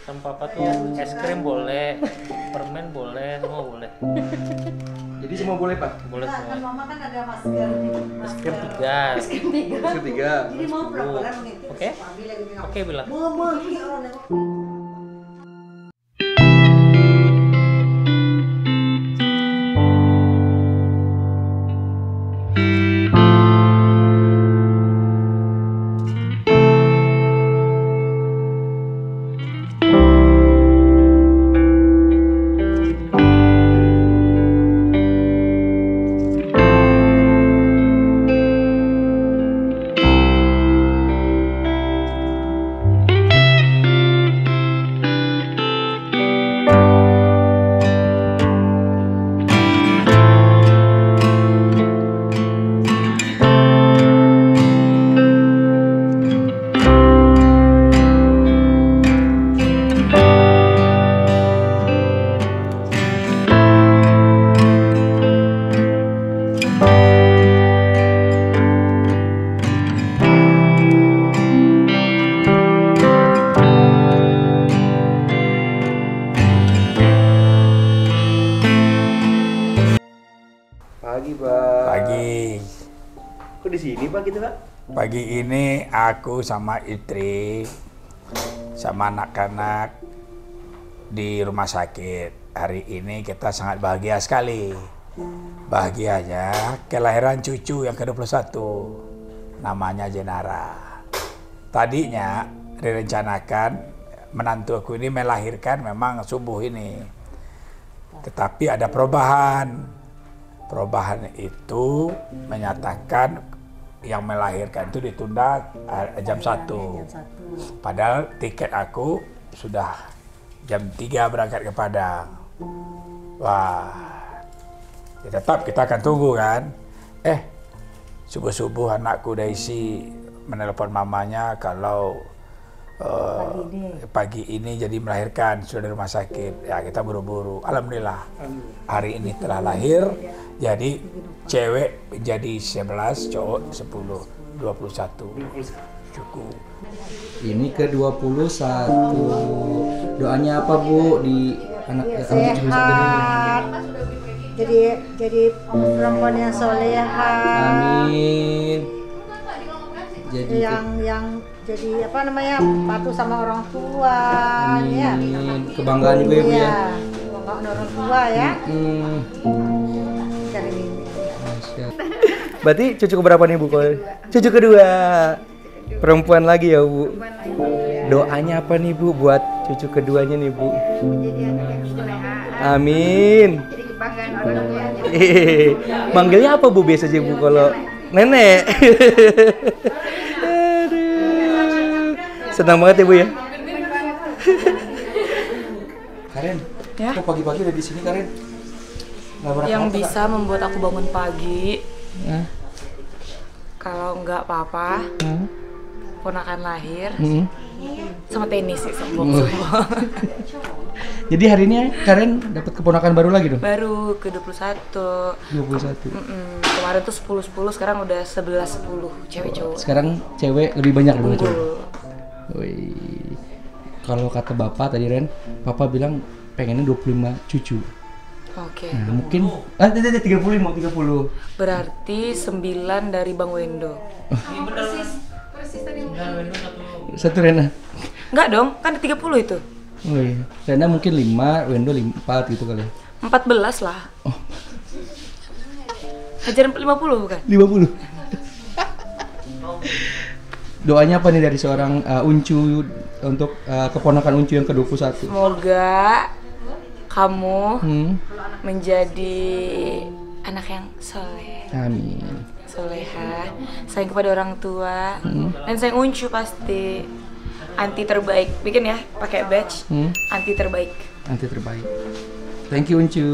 Tanpa apa tuh es krim boleh, permen boleh, semua boleh. Jadi semua boleh Pak? Boleh Kan semua. mama kan ada masker nih. Es krim 3. Masker 3. Jadi mau berapa mengikuti? Oke? Oke bilang. Mama, ini orang nengok. Pagi Pak. Pagi. Kok di sini Pak gitu Pak? Pagi ini aku sama istri sama anak-anak di rumah sakit. Hari ini kita sangat bahagia sekali. Bahagianya kelahiran cucu yang ke-21. Namanya Jenara. Tadinya direncanakan menantu aku ini melahirkan memang subuh ini. Tetapi ada perubahan. Perubahan itu menyatakan yang melahirkan itu ditunda jam 1. Padahal tiket aku sudah jam 3 berangkat ke Padang. Wah, ya tetap kita akan tunggu kan. Subuh-subuh anakku Daisy menelpon mamanya kalau pagi ini jadi melahirkan, sudah di rumah sakit. Ya kita buru-buru. Alhamdulillah hari ini telah lahir. Jadi cewek menjadi 11, cowok 10, 21. Cukup. Ini ke-21. Doanya apa Bu di anak Sehat. Jadi perempuan yang solehah. Amin. Jadi yang jadi apa namanya, patuh sama orang tua. Ya. amin. Kebanggaan juga ya Bu ya. Iya, kebanggaan orang tua ya. Cari mimpi. Berarti cucu keberapa nih Bu? Cucu kedua. Perempuan lagi ya Bu. Doanya apa nih Bu buat cucu keduanya nih Bu? Jadi anak yang soleha, Amin. jadi kebanggaan orang tuanya. Manggilnya apa Bu biasa aja Bu kalau nenek? Aduh. Senang banget ya Bu ya. Karen, Ya? kok pagi-pagi udah di sini Karen? Nggak berangkat Yang apa, bisa membuat aku bangun pagi, Kak? kalau nggak papa, ponakan lahir, Hmm. sama tenis sih sombong. Jadi hari ini Karen dapat keponakan baru lagi dong? Baru ke 21. 21. Kemarin tuh 10-10, sekarang udah 11-10 cewek cowok. Sekarang cewek lebih banyak daripada cowok. Unggul. Wih. Kalau kata Bapak tadi Ren, Papa bilang pengennya 25 cucu. Oke. Nah, mungkin 30. Berarti 9 dari Bang Wendo. Satu Rena. Enggak dong, kan ada 30 itu. Oh iya. Rena mungkin 5, Wendo 4 gitu kali. 14 lah. Oh, Ajaran 50 bukan? 50. Doanya apa nih dari seorang Uncu untuk keponakan Uncu yang ke-21? Semoga kamu menjadi anak yang soleh. Amin. Soleha, sayang kepada orang tua, dan sayang Uncu pasti. Anti terbaik, bikin ya, pakai badge. Anti terbaik. Nanti terbaik. Thank you Uncu.